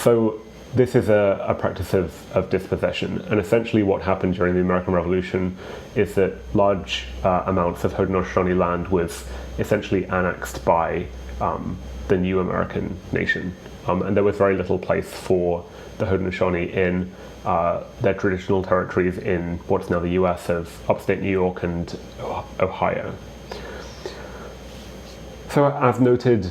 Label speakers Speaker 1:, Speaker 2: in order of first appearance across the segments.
Speaker 1: So this is a practice of dispossession, and essentially what happened during the American Revolution is that large amounts of Haudenosaunee land was essentially annexed by the new American nation, and there was very little place for the Haudenosaunee in their traditional territories in what's now the US of upstate New York and Ohio. So as noted,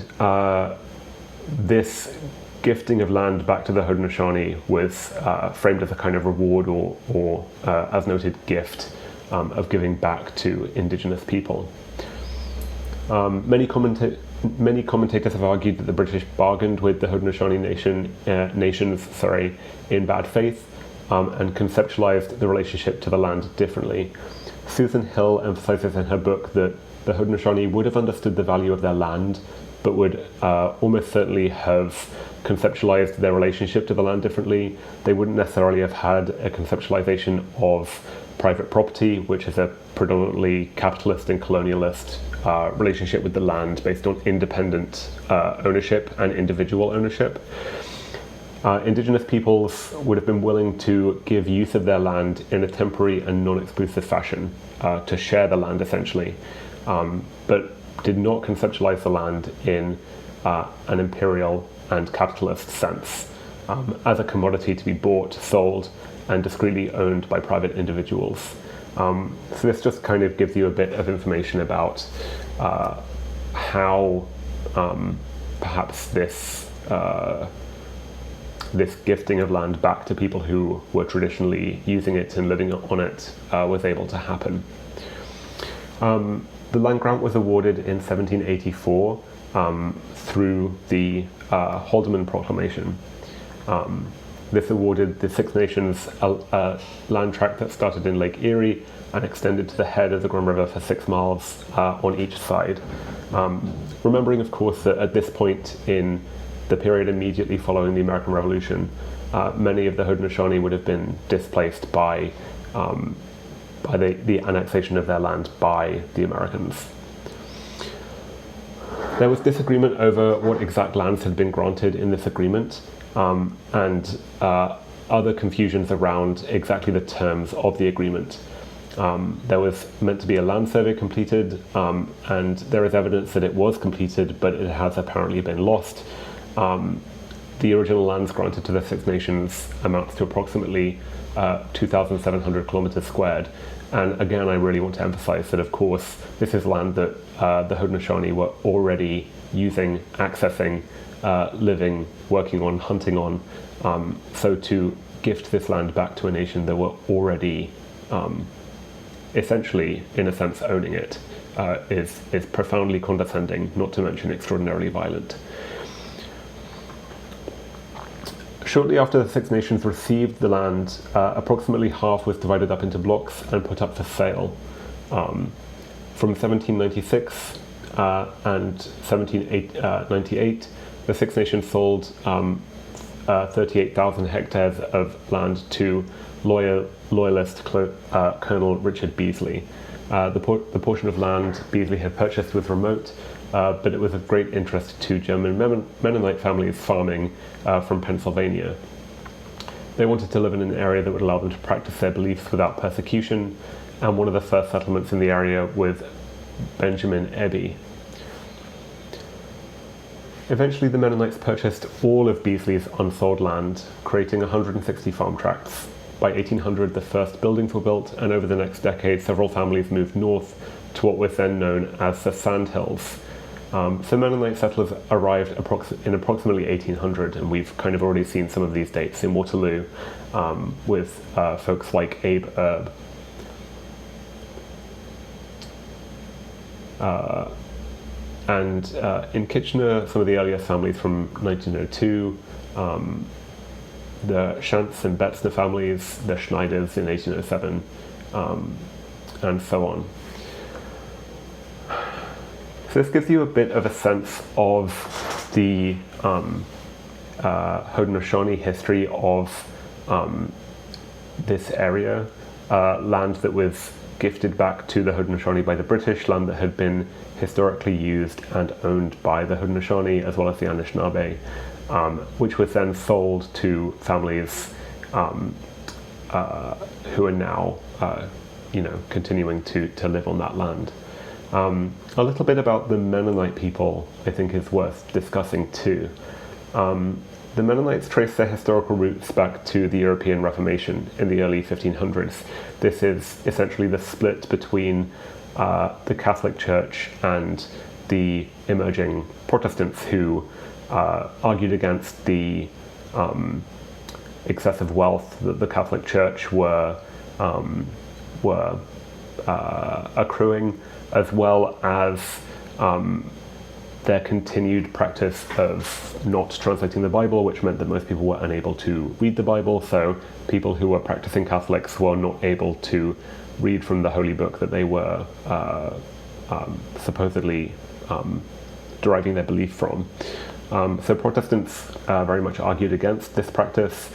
Speaker 1: this gifting of land back to the Haudenosaunee was framed as a kind of reward or as noted, gift of giving back to indigenous people. Many commentators have argued that the British bargained with the Haudenosaunee nations in bad faith and conceptualized the relationship to the land differently. Susan Hill emphasizes in her book that the Haudenosaunee would have understood the value of their land, but would almost certainly have conceptualized their relationship to the land differently. They wouldn't necessarily have had a conceptualization of private property, which is a predominantly capitalist and colonialist relationship with the land based on independent ownership and individual ownership. Indigenous peoples would have been willing to give use of their land in a temporary and non-exclusive fashion, to share the land essentially, but did not conceptualize the land in an imperial and capitalist sense, as a commodity to be bought, sold, and discreetly owned by private individuals. So this just kind of gives you a bit of information about how perhaps this gifting of land back to people who were traditionally using it and living on it was able to happen. The land grant was awarded in 1784 through the Haldeman Proclamation. This awarded the Six Nations a land tract that started in Lake Erie and extended to the head of the Grand River for 6 miles on each side. Remembering, of course, that at this point in the period immediately following the American Revolution, many of the Haudenosaunee would have been displaced by the annexation of their land by the Americans. There was disagreement over what exact lands had been granted in this agreement, and other confusions around exactly the terms of the agreement. There was meant to be a land survey completed, and there is evidence that it was completed, but it has apparently been lost. The original lands granted to the Six Nations amounts to approximately 2,700 kilometers squared. And again, I really want to emphasize that, of course, this is land that the Haudenosaunee were already using, accessing, living, working on, hunting on. So to gift this land back to a nation that were already essentially, in a sense, owning it is profoundly condescending, not to mention extraordinarily violent. Shortly after the Six Nations received the land, approximately half was divided up into blocks and put up for sale. From 1796 and 1798, the Six Nations sold 38,000 hectares of land to loyalist Colonel Richard Beasley. The portion of land Beasley had purchased was remote, but it was of great interest to German Mennonite families farming from Pennsylvania. They wanted to live in an area that would allow them to practice their beliefs without persecution, and one of the first settlements in the area was Benjamin Abbey. Eventually, the Mennonites purchased all of Beasley's unsold land, creating 160 farm tracts. By 1800, the first buildings were built, and over the next decade, several families moved north to what was then known as the Sandhills. So Mennonite settlers arrived in approximately 1800, and we've kind of already seen some of these dates in Waterloo with folks like Abe Erb. And in Kitchener, some of the earliest families from 1902, the Shantz and Betzner families, the Schneiders in 1807, and so on. So this gives you a bit of a sense of the Haudenosaunee history of this area, land that was gifted back to the Haudenosaunee by the British, land that had been historically used and owned by the Haudenosaunee as well as the Anishinaabe, which was then sold to families who are now, continuing to live on that land. A little bit about the Mennonite people, I think, is worth discussing too. The Mennonites trace their historical roots back to the European Reformation in the early 1500s. This is essentially the split between the Catholic Church and the emerging Protestants who argued against the excessive wealth that the Catholic Church were accruing, as well as their continued practice of not translating the Bible, which meant that most people were unable to read the Bible. So people who were practicing Catholics were not able to read from the Holy Book that they were supposedly deriving their belief from. So Protestants very much argued against this practice.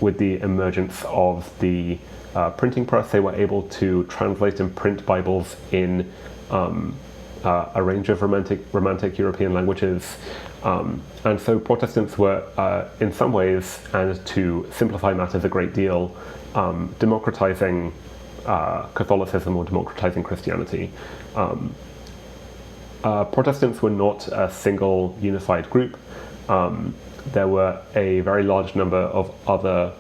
Speaker 1: With the emergence of the printing press, they were able to translate and print Bibles in a range of romantic European languages. And so Protestants were, in some ways, and to simplify matters a great deal, democratizing Catholicism or democratizing Christianity. Protestants were not a single unified group. There were a very large number of other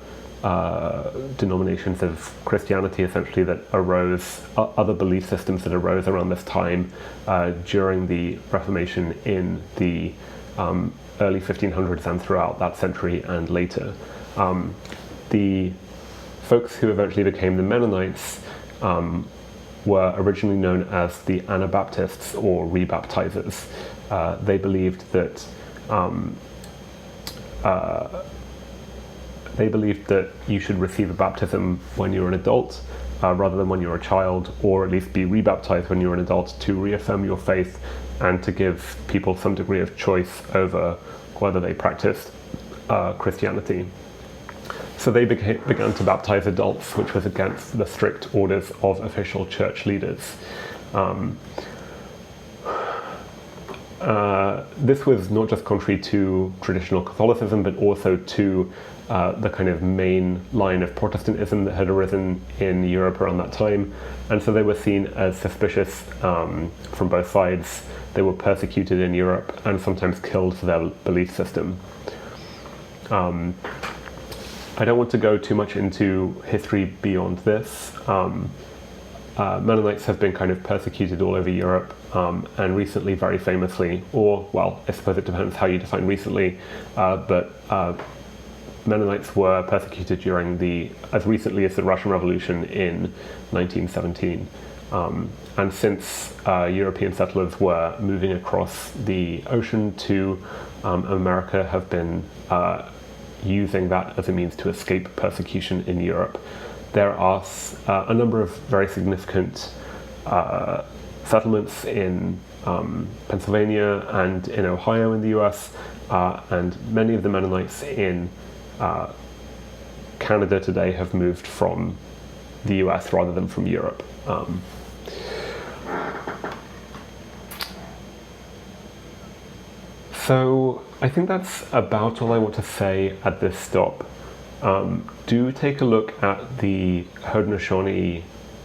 Speaker 1: denominations of Christianity, essentially, that arose, other belief systems that arose around this time during the Reformation in the early 1500s and throughout that century and later. The folks who eventually became the Mennonites were originally known as the Anabaptists or rebaptizers. They believed that you should receive a baptism when you're an adult rather than when you're a child, or at least be rebaptized when you're an adult to reaffirm your faith and to give people some degree of choice over whether they practiced Christianity. So they began to baptize adults, which was against the strict orders of official church leaders. This was not just contrary to traditional Catholicism, but also to the kind of main line of Protestantism that had arisen in Europe around that time. And so they were seen as suspicious from both sides. They were persecuted in Europe and sometimes killed for their belief system. I don't want to go too much into history beyond this. Mennonites have been kind of persecuted all over Europe, and recently, very famously, or, well, I suppose it depends how you define recently, but Mennonites were persecuted as recently as the Russian Revolution in 1917. And since European settlers were moving across the ocean to America, have been using that as a means to escape persecution in Europe. There are a number of very significant settlements in Pennsylvania and in Ohio in the US, and many of the Mennonites in Canada today have moved from the US rather than from Europe. So I think that's about all I want to say at this stop. Do take a look at the Haudenosaunee,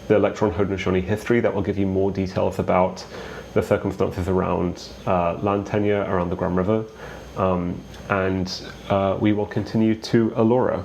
Speaker 1: the electron Haudenosaunee history. That will give you more details about the circumstances around land tenure around the Grand River. And we will continue to Elora.